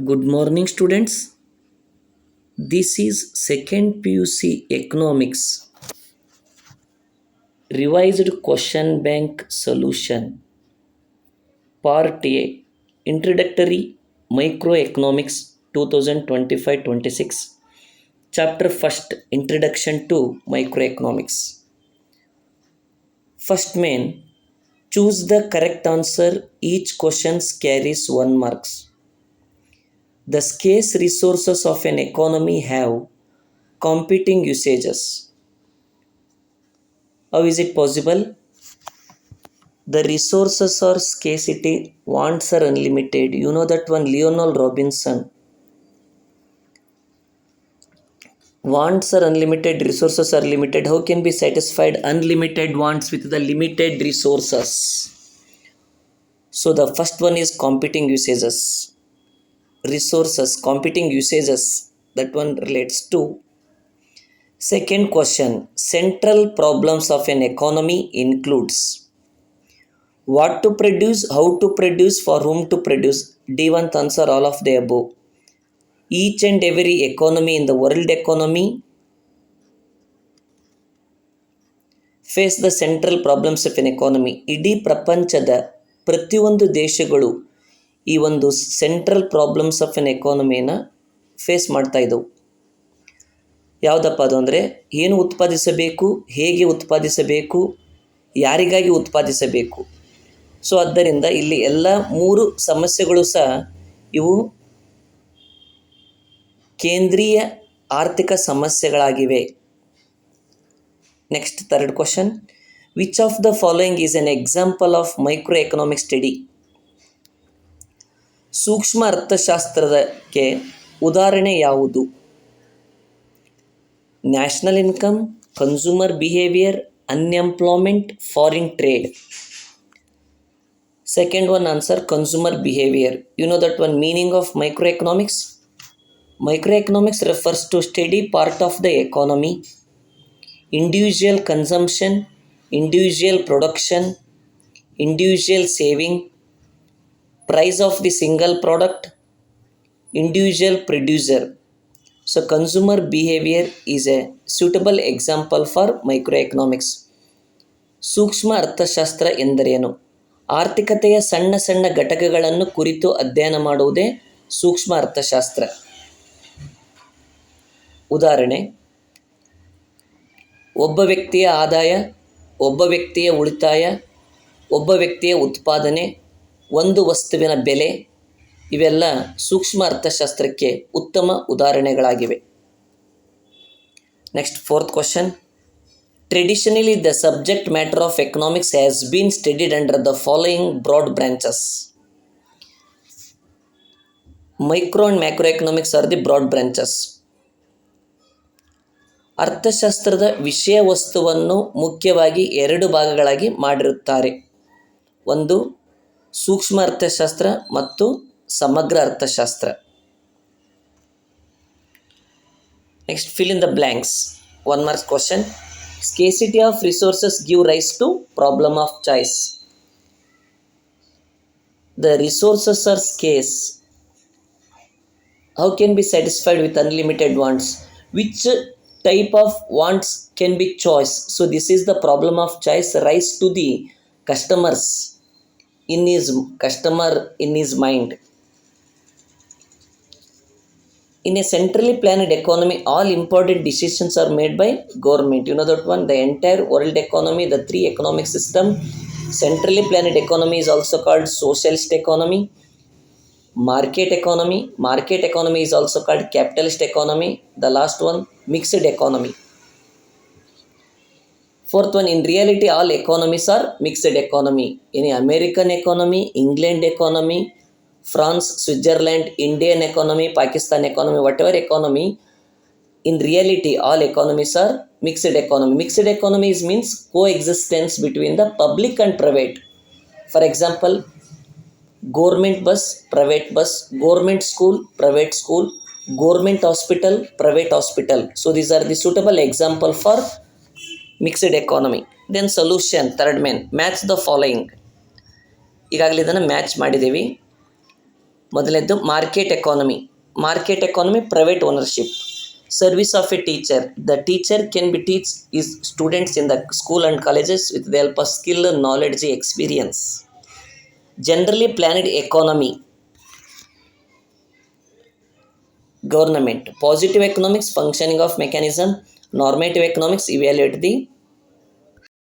Good morning, students. This is second PUC Economics Revised Question Bank Solution Part A Introductory Microeconomics 2025-26 Chapter 1st Introduction to Microeconomics. First main, choose the correct answer. Each question carries 1 marks. The scarce resources of an economy have competing usages. How is it possible? The resources are scarcity, wants are unlimited. You know that one, Lionel Robinson. Wants are unlimited, resources are limited. How can be satisfied unlimited wants with the limited resources? So the first one is competing usages. Resources, competing usages. That one relates to. Second question, central problems of an economy includes what to produce, how to produce, for whom to produce. D1 answer all of the above. Each and every economy in the world economy face the central problems of an economy. ಇಡೀ ಪ್ರಪಂಚದ ಪ್ರತಿಯೊಂದು ದೇಶಗಳು ಈ ಒಂದು central problems of an ಎಕಾನಮಿನ face ಮಾಡ್ತಾ ಇದ್ದವು. ಯಾವುದಪ್ಪ ಅದು ಅಂದರೆ ಏನು ಉತ್ಪಾದಿಸಬೇಕು, ಹೇಗೆ ಉತ್ಪಾದಿಸಬೇಕು, ಯಾರಿಗಾಗಿ ಉತ್ಪಾದಿಸಬೇಕು. ಸೊ ಆದ್ದರಿಂದ ಇಲ್ಲಿ ಎಲ್ಲ 3 ಸಮಸ್ಯೆಗಳು ಸಹ ಇವು ಕೇಂದ್ರೀಯ ಆರ್ಥಿಕ ಸಮಸ್ಯೆಗಳಾಗಿವೆ. Next third question, which of the following is an example of micro economic study? ಸೂಕ್ಷ್ಮ ಅರ್ಥಶಾಸ್ತ್ರಕ್ಕೆ ಉದಾಹರಣೆ ಯಾವುದು? National income, consumer behaviour, unemployment, foreign trade. Second one answer, consumer behavior. You know that one meaning of microeconomics? Microeconomics refers to steady part of the economy, individual consumption, individual production, individual saving, price of the single product, individual producer. So consumer behavior is a suitable example for microeconomics. ಸೂಕ್ಷ್ಮ ಅರ್ಥಶಾಸ್ತ್ರ ಎಂದರೇನು? ಆರ್ಥಿಕತೆಯ ಸಣ್ಣ ಸಣ್ಣ ಘಟಕಗಳನ್ನು ಕುರಿತು ಅಧ್ಯಯನ ಮಾಡುವುದೇ ಸೂಕ್ಷ್ಮ ಅರ್ಥಶಾಸ್ತ್ರ. ಉದಾಹರಣೆ, ಒಬ್ಬ ವ್ಯಕ್ತಿಯ ಆದಾಯ, ಒಬ್ಬ ವ್ಯಕ್ತಿಯ ಉಳಿತಾಯ, ಒಬ್ಬ ವ್ಯಕ್ತಿಯ ಉತ್ಪಾದನೆ, ಒಂದು ವಸ್ತುವಿನ ಬೆಲೆ, ಇವೆಲ್ಲ ಸೂಕ್ಷ್ಮ ಅರ್ಥಶಾಸ್ತ್ರಕ್ಕೆ ಉತ್ತಮ ಉದಾಹರಣೆಗಳಾಗಿವೆ. Next fourth question, Traditionally, the subject matter of economics has been studied under the following broad branches. Micro and macroeconomics are the broad branches. ಅರ್ಥಶಾಸ್ತ್ರದ ವಿಷಯ ವಸ್ತುವನ್ನು ಮುಖ್ಯವಾಗಿ 2 ಭಾಗಗಳಾಗಿ ಮಾಡಿರುತ್ತಾರೆ. ಒಂದು ಸೂಕ್ಷ್ಮ ಅರ್ಥಶಾಸ್ತ್ರ ಮತ್ತು ಸಮಗ್ರ ಅರ್ಥಶಾಸ್ತ್ರ. Next fill in the blanks. 1 marks question. Scarcity of resources give rise to problem of choice. The resources are scarce. How can be satisfied with unlimited wants? Which type of wants can be choice? So this is the problem of choice rise to the customer in his mind. In a centrally planned economy, all important decisions are made by government. You know that one, the entire world economy, the 3 economic system. Centrally planned economy is also called socialist economy. Market economy. Market economy is also called capitalist economy. The last one, mixed economy. Fourth one, in reality, all economies are mixed economy. In American economy, England economy, France, Switzerland, Indian economy, Pakistan economy, whatever economy, in reality, all economies are mixed economy. Mixed economy means coexistence between the public and private. For example, government bus, private bus, government school, private school, government hospital, private hospital. So these are the suitable example for mixed economy. Then solution, third main, match the following. ಈಗಾಗಲೇ ಇದನ್ನು match ಮಾಡಿದ್ದೀವಿ. ಮೊದಲನೇದು market economy private ownership. Service of A teacher. The teacher can be teach is students in the school and colleges with the help of skill, knowledge, experience. Generally planned economy. Government. Positive economics, functioning of mechanism. Normative economics, evaluate the